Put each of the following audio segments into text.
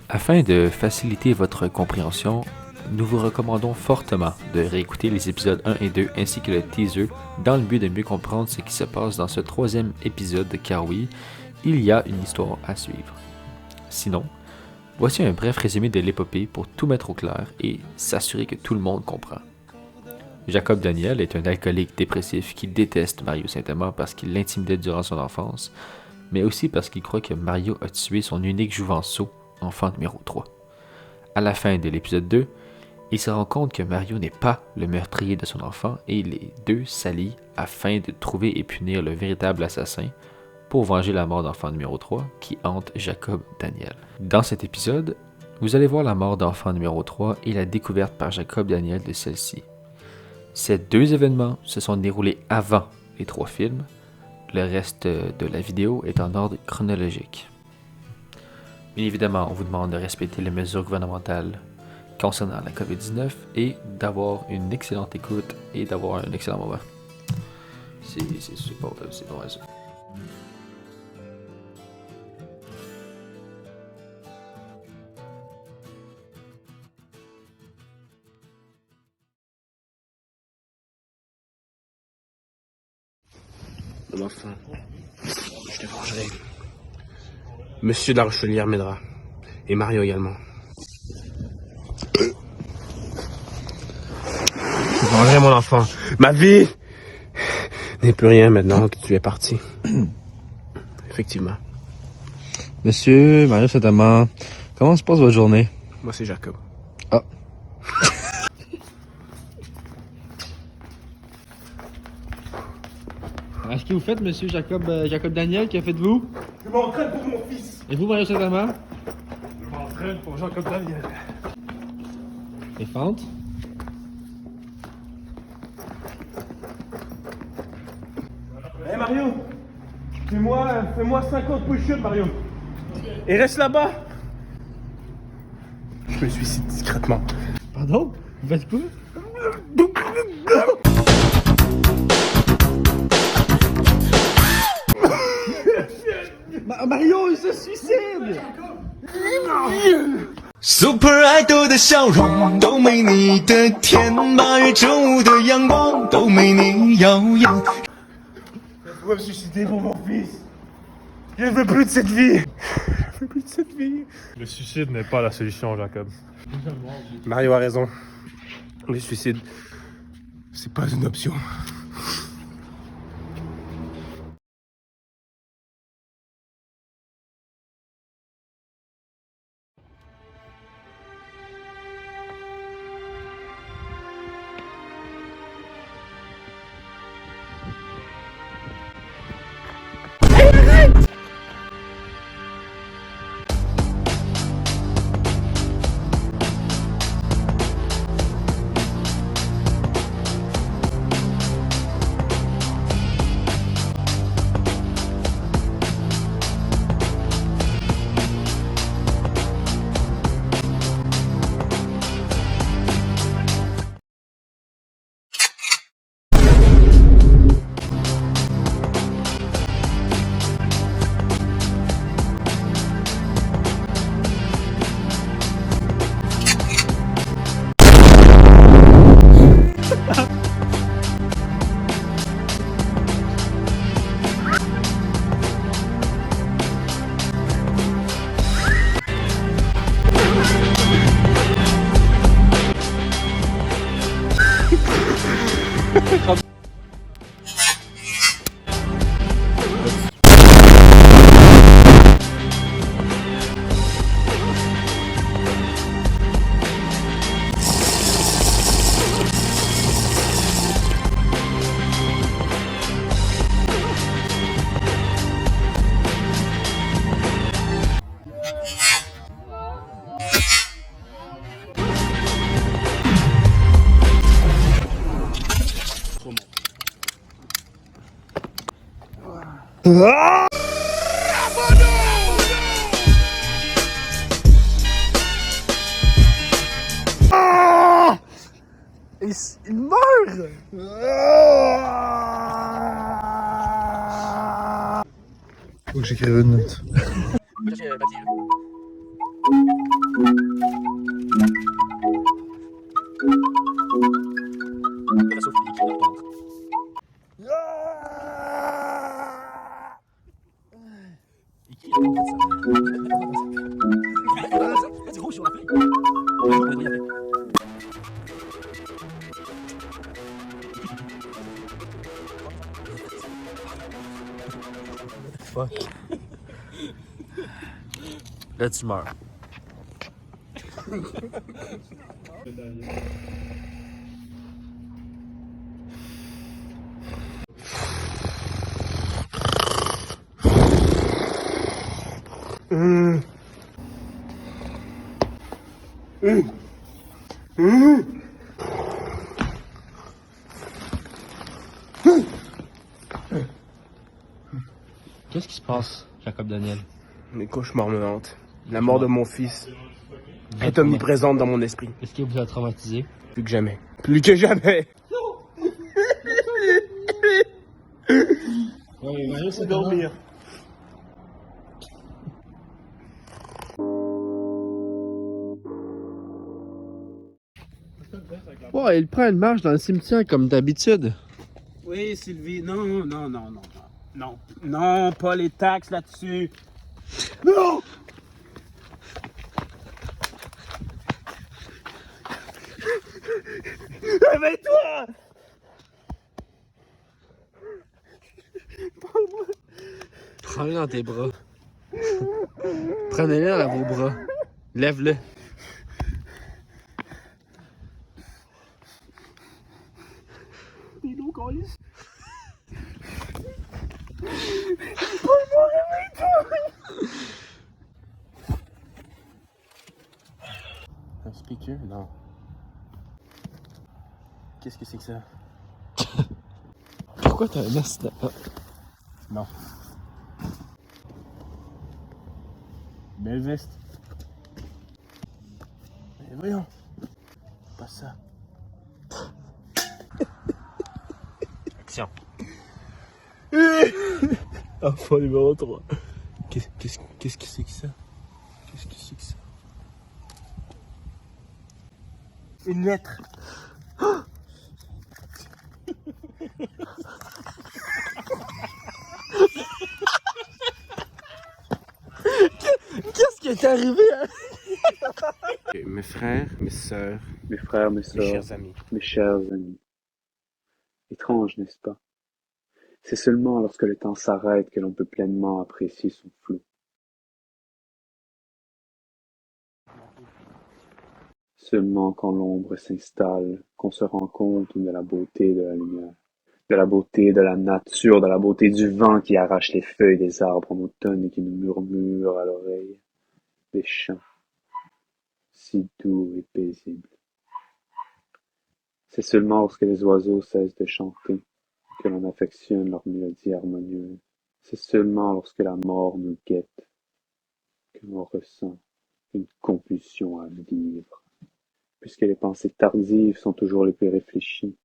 Afin de faciliter votre compréhension, nous vous recommandons fortement de réécouter les épisodes 1 et 2 ainsi que le teaser dans le but de mieux comprendre ce qui se passe dans ce troisième épisode car oui, il y a une histoire à suivre. Sinon, voici un bref résumé de l'épopée pour tout mettre au clair et s'assurer que tout le monde comprend. Jacob Daniel est un alcoolique dépressif qui déteste Mario Saint-Amand parce qu'il l'intimidait durant son enfance, mais aussi parce qu'il croit que Mario a tué son unique jouvenceau, enfant numéro 3. À la fin de l'épisode 2, il se rend compte que Mario n'est pas le meurtrier de son enfant et les deux s'allient afin de trouver et punir le véritable assassin pour venger la mort d'enfant numéro 3 qui hante Jacob Daniel. Dans cet épisode, vous allez voir la mort d'enfant numéro 3 et la découverte par Jacob Daniel de celle-ci. Ces deux événements se sont déroulés avant les 3 films. Le reste de la vidéo est en ordre chronologique. Bien évidemment, on vous demande de respecter les mesures gouvernementales concernant la COVID-19 et d'avoir une excellente écoute et d'avoir un excellent moment. C'est pas vrai ça. De ma faim, je te vengerai. Monsieur de la Rochelière m'aidera. Et Mario également. Je vengerai mon enfant. Ma vie n'est plus rien maintenant que tu es parti. Effectivement. Monsieur Mario Saint-Amand, comment se passe votre journée? Moi c'est Jacob. Ah. Qu'est-ce que vous faites, monsieur Jacob Daniel? Que faites-vous? Je m'entraîne pour mon fils. Et vous, Mario Saint-Amand? Je m'entraîne pour Jacob Daniel. Et Fante? Hé Mario, fais-moi 50 push-ups Mario. Et reste là-bas. Je me suicide discrètement. Pardon? Vous faites quoi? Mario, il se suicide! Super Idol 的笑容都没你的甜，8月正午的阳光都没你耀眼。 Je dois me suicider pour mon fils. Je ne veux plus de cette vie. Je veux plus de cette vie. Le suicide n'est pas la solution, Jacob. Mario a raison. Le suicide, c'est pas une option. Il meurt. Faut que j'écrive une note. Fuck. Là, tu meurs. Qu'est-ce qui se passe, Jacob Daniel? Mes cauchemars me hantent. La mort de mon fils est omniprésente dans mon esprit. Est-ce qu'il vous a traumatisé? Plus que jamais. Plus que jamais. Oui, Mario, c'est Dormir. Ouais, il prend une marche dans le cimetière comme d'habitude. Oui, Sylvie. Non, non, non, non. Non, non, pas les taxes là-dessus. Non! Réveille-toi! Prends-le dans tes bras. Prenez-le dans vos bras. Lève-le. Un speaker? Non. Qu'est-ce que c'est que ça? Pourquoi t'as un accident? Non. Belle veste. Mais voyons. Pas ça. Action. Enfant numéro 3. Qu'est-ce que c'est que ça? Qu'est-ce que c'est que ça? Une lettre. Qu'est-ce qui est arrivé? Mes frères, mes sœurs, Mes frères, mes mes sœurs, chers amis. mes chers amis. Étrange, n'est-ce pas? C'est seulement lorsque le temps s'arrête que l'on peut pleinement apprécier son flou. Seulement quand l'ombre s'installe, qu'on se rend compte de la beauté de la lumière, de la beauté de la nature, de la beauté du vent qui arrache les feuilles des arbres en automne et qui nous murmure à l'oreille des chants si doux et paisibles. C'est seulement lorsque les oiseaux cessent de chanter que l'on affectionne leur mélodie harmonieuse. C'est seulement lorsque la mort nous guette que l'on ressent une compulsion à vivre. Puisque les pensées tardives sont toujours les plus réfléchies,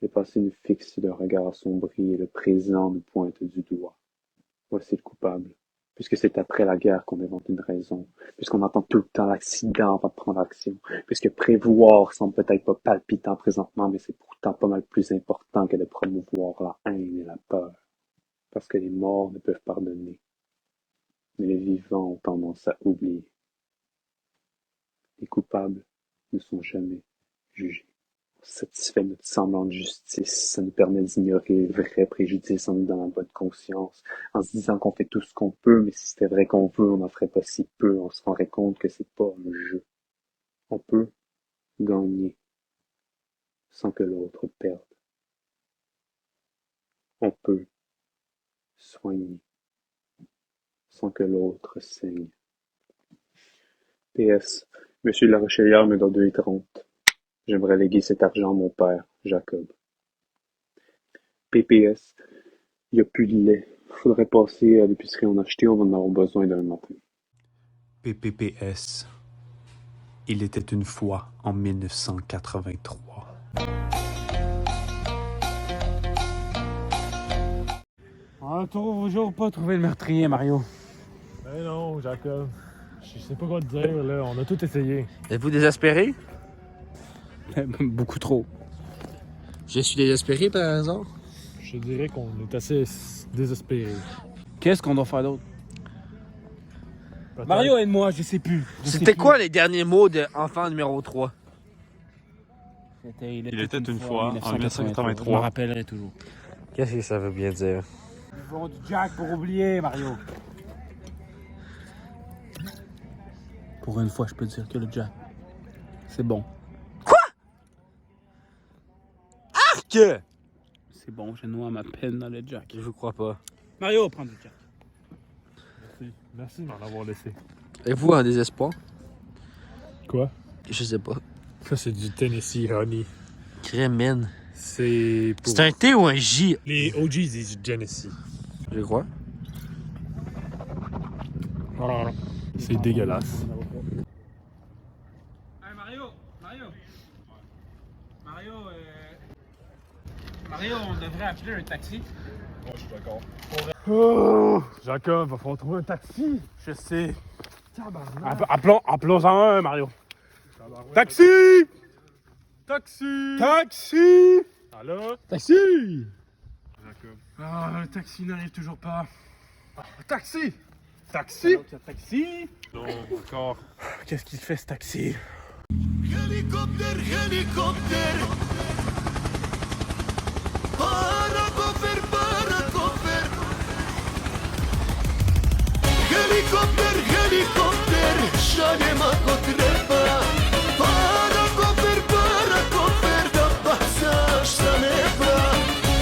le passé nous fixe d'un regard assombri et le présent nous pointe du doigt. Voici le coupable. Puisque c'est après la guerre qu'on invente une raison, puisqu'on entend tout le temps l'accident avant de prendre action, puisque prévoir semble peut-être pas palpitant présentement, mais c'est pourtant pas mal plus important que de promouvoir la haine et la peur. Parce que les morts ne peuvent pardonner, mais les vivants ont tendance à oublier. Les coupables ne sont jamais jugés. On satisfait notre semblante justice, ça nous permet d'ignorer les vrais préjudices en nous donnant bonne conscience, en se disant qu'on fait tout ce qu'on peut, mais si c'était vrai qu'on veut, on n'en ferait pas si peu, on se rendrait compte que c'est pas un jeu. On peut gagner sans que l'autre perde. On peut soigner sans que l'autre saigne. PS, Monsieur La Rochelière me doit 2,30. J'aimerais léguer cet argent à mon père, Jacob. PPS, il n'y a plus de lait. Faudrait passer à l'épicerie en acheter, on va en avoir besoin demain matin. PPPS. Il était une fois en 1983. On a toujours pas trouvé le meurtrier, Mario. Mais non, Jacob. Je sais pas quoi te dire, là. On a tout essayé. Êtes-vous désespéré? Beaucoup trop. Je suis désespéré par hasard. Je dirais qu'on est assez désespérés. Qu'est-ce qu'on doit faire d'autre? Peut-être- Mario, aide-moi, je sais plus. C'était quoi les derniers mots de enfant numéro 3? Il était une fois, en 1983. Je me rappellerai toujours. Qu'est-ce que ça veut bien dire? Nous voulons du Jack pour oublier, Mario. Pour une fois, je peux dire que le Jack, c'est bon. Que? C'est bon, je noie ma peine dans le Jack. Je vous crois pas. Mario, prends du Jack. Merci. Merci de m'en avoir laissé. Êtes-vous en désespoir? Quoi? Je sais pas. Ça, c'est du Tennessee Honey. Crémine. C'est pour... C'est un T ou un J? Les OGs disent Genesee. Je crois. C'est dégueulasse. Hey Mario, Mario, on devrait appeler un taxi. Moi, je suis d'accord. Oh, Jacob, va falloir trouver un taxi. Je sais. Tabarnak. Appelons-en un, Mario. Taxi! Taxi! Taxi! Allô? Taxi! Jacob. Ah, le taxi n'arrive toujours pas. Taxi! Taxi! Taxi! Non, encore. Qu'est-ce qu'il fait ce taxi? Helikopter, helikopter. Parakofer, parakofer. Helikopter, helikopter. Šaljem ako treba. Parakofer, parakofer. Da bacaš sa neba.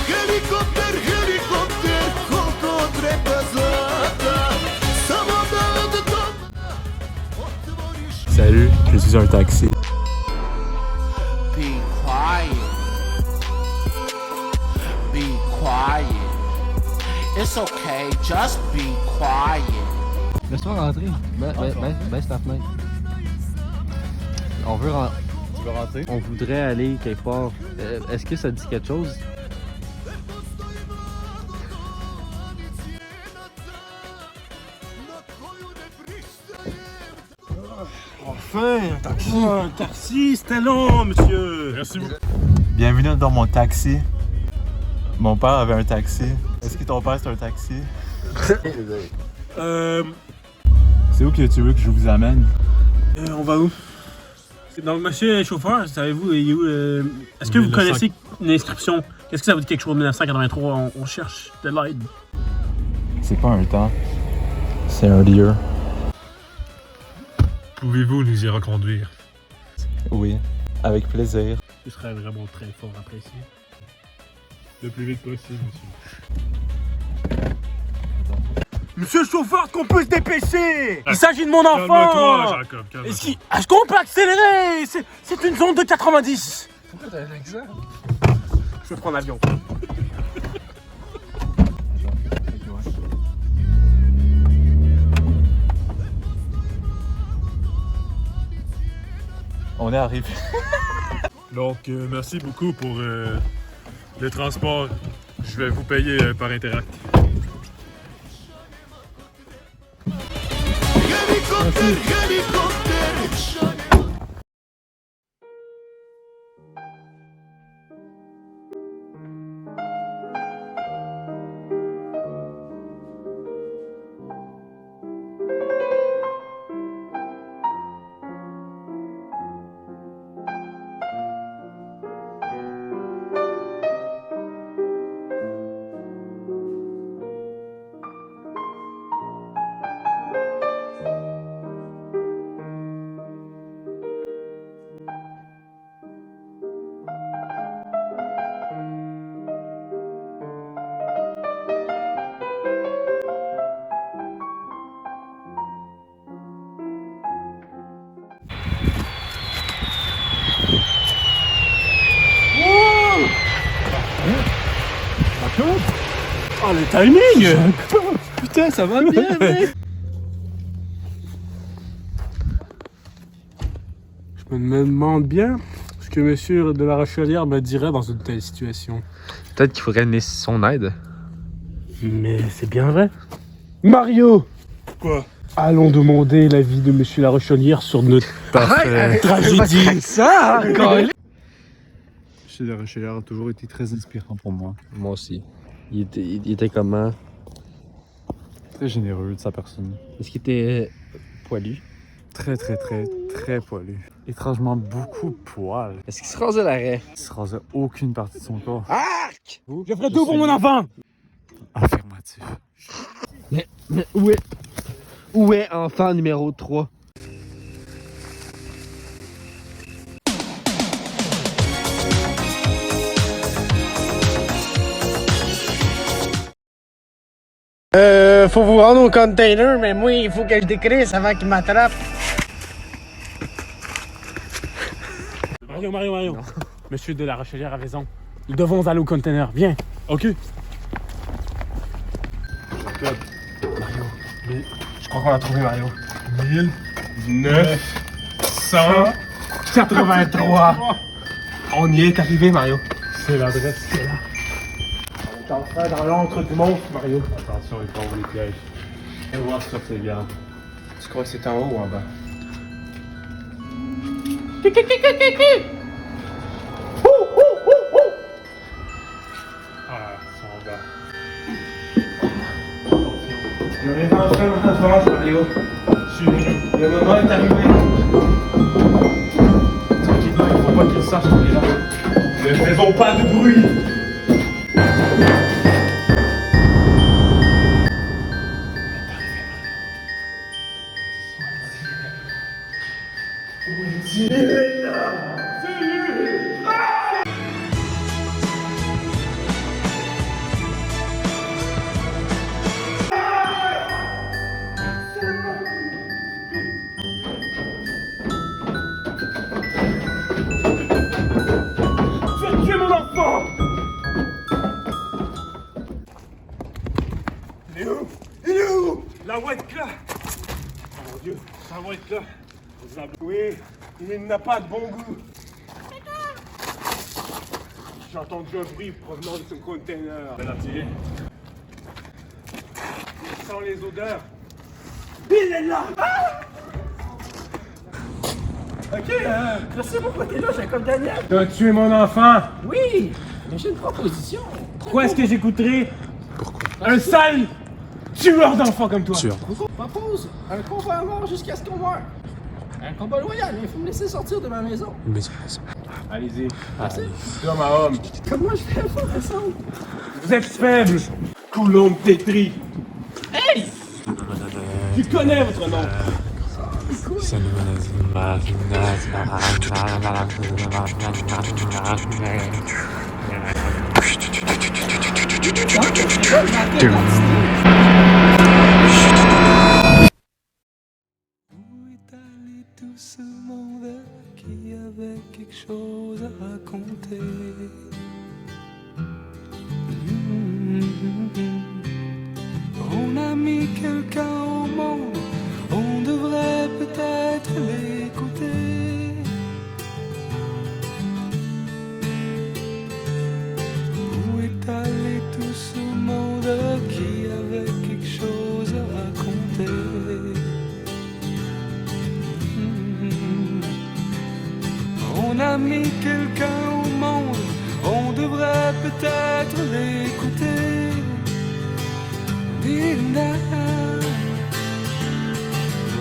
Helikopter, helikopter. Koliko treba zlata. Samo da od doma otvoriš. Salut, je suis un taxi. Be quiet. Be quiet. It's okay, just be quiet. Laisse-moi rentrer. Baisse ta fenêtre. On veut rentrer. Tu veux rentrer? On voudrait aller quelque part. Est-ce que ça dit quelque chose? Enfin, un taxi, c'était long, monsieur. Merci beaucoup. Bienvenue dans mon taxi. Mon père avait un taxi. Est-ce que ton père c'est un taxi? C'est où que tu veux que je vous amène? On va où? Donc, monsieur le chauffeur, savez-vous, il est où? Est-ce que vous connaissez une inscription? Qu'est-ce que ça vous dit quelque chose? 1983, on cherche de l'aide. C'est pas un temps. C'est un lieu. Pouvez-vous nous y reconduire? Oui, avec plaisir. Ce serait vraiment très fort apprécié. Le plus vite possible, monsieur. Monsieur le chauffeur, est-ce qu'on peut se dépêcher? Il s'agit de mon enfant! Calme-toi, Jacob, calme-toi. Est-ce qu'on peut accélérer? C'est une zone de 90. Pourquoi t'as un accent? Je vais prendre l'avion. On est arrivé. Donc, merci beaucoup pour le transport. Je vais vous payer par Interact. Helikopter, helikopter. Oh, le timing! Putain, ça va bien, mec! Je me demande bien ce que monsieur de la Rochelière me dirait dans une telle situation. Peut-être qu'il faudrait donner son aide. Mais c'est bien vrai. Mario! Quoi? Allons demander l'avis de Monsieur La Rochelière sur notre tragédie. Ça, Monsieur La Rochelière a toujours été très inspirant pour moi. Moi aussi. Il était comment? Très généreux de sa personne. Est-ce qu'il était poilu? Très poilu. Étrangement beaucoup de poils. Est-ce qu'il se rasait l'arrêt? Il se rasait aucune partie de son corps. Arc! Je ferai tout pour mon enfant! Affirmatif. Mais où est enfant numéro 3? Faut vous rendre au container, mais moi, il faut que je décrisse avant qu'il m'attrape. Mario. Monsieur de La Rochelière a raison. Nous devons aller au container. Viens. Ok. Je crois qu'on l'a trouvé, Mario. 1983. On y est arrivé, Mario. C'est l'adresse. On est enfin dans l'antre du monstre, Mario. Attention, il faut les pièges. Viens voir ça, c'est bien. Tu crois que c'est en haut ou en bas? Ah, c'est en bas. On est enfin dans notre manche, Mario. Le moment est arrivé. Tranquillement, il faut pas qu'il sache qu'on est là. Ne faisons pas de bruit. La white là! Oh mon Dieu, ça va être là! Oui, il n'a pas de bon goût! J'ai entendu un bruit provenant de ce container. Je vais l'attirer. Il sent les odeurs. Il est là! Ok, merci pourquoi t'es là, Jacob Daniel. T'as tué mon enfant? Oui, mais j'ai une proposition. Pourquoi est-ce que j'écouterai un sale tueur d'enfants comme toi? Je vous propose un combat à mort jusqu'à ce qu'on meure. Un combat loyal, mais il faut me laisser sortir de ma maison. Allez-y, Merci. homme à homme. Comment je fais pour descendre? Vous êtes faible, Coulombe pétri. Hey! Tu connais votre nom. Tout ce monde qui avait quelque chose à raconter. On a mis quelqu'un au monde, on devrait peut-être l'écouter. Où est allé tout ce monde qui avait quelque chose à raconter? On a mis quelqu'un au monde, on devrait peut-être l'écouter. Dina.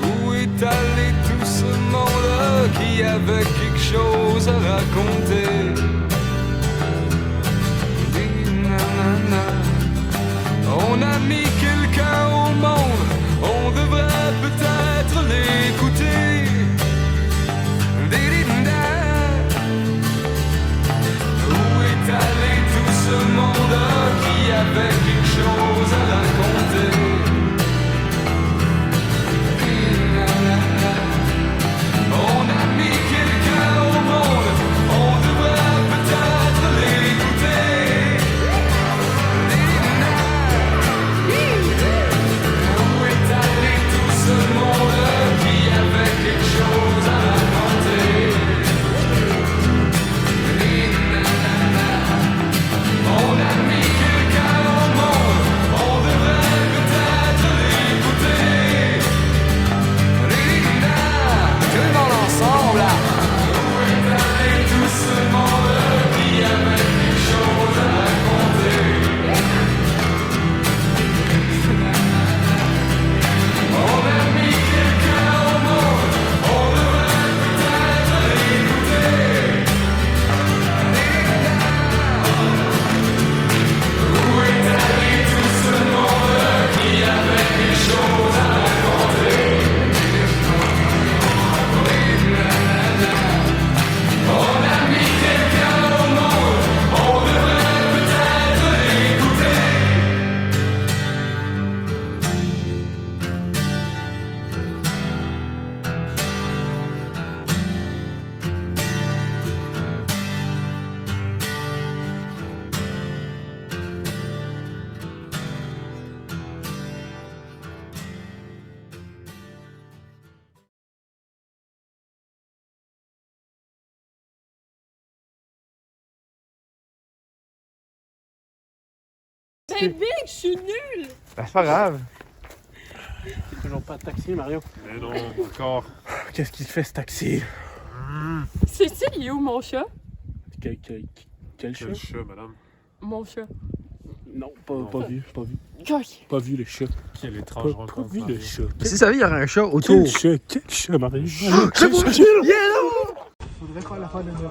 Où est allé tout ce monde qui avait quelque chose à raconter? Dina. On a mis quelqu'un au monde, on devrait peut-être l'écouter. Où est allé tout ce monde qui avait quelque chose à raconter? On a mis quelqu'un au monde, on devrait peut-être l'écouter. Ben big, je suis nulle! Ben, c'est pas grave. Toujours pas de taxi, Mario. Mais non, encore. Qu'est-ce qu'il fait, ce taxi? C'est-tu, il est où mon chat? Quel chat? Quel chat, madame? Mon chat. Non, pas vu, pas vu. Ok. Pas vu le chat. Quelle étrange Pas rencontre. vu le chat. Si ça veut, il y aurait un chat autour. Quel chat, Mario? C'est pour Faudrait faire l'affaire de Mario.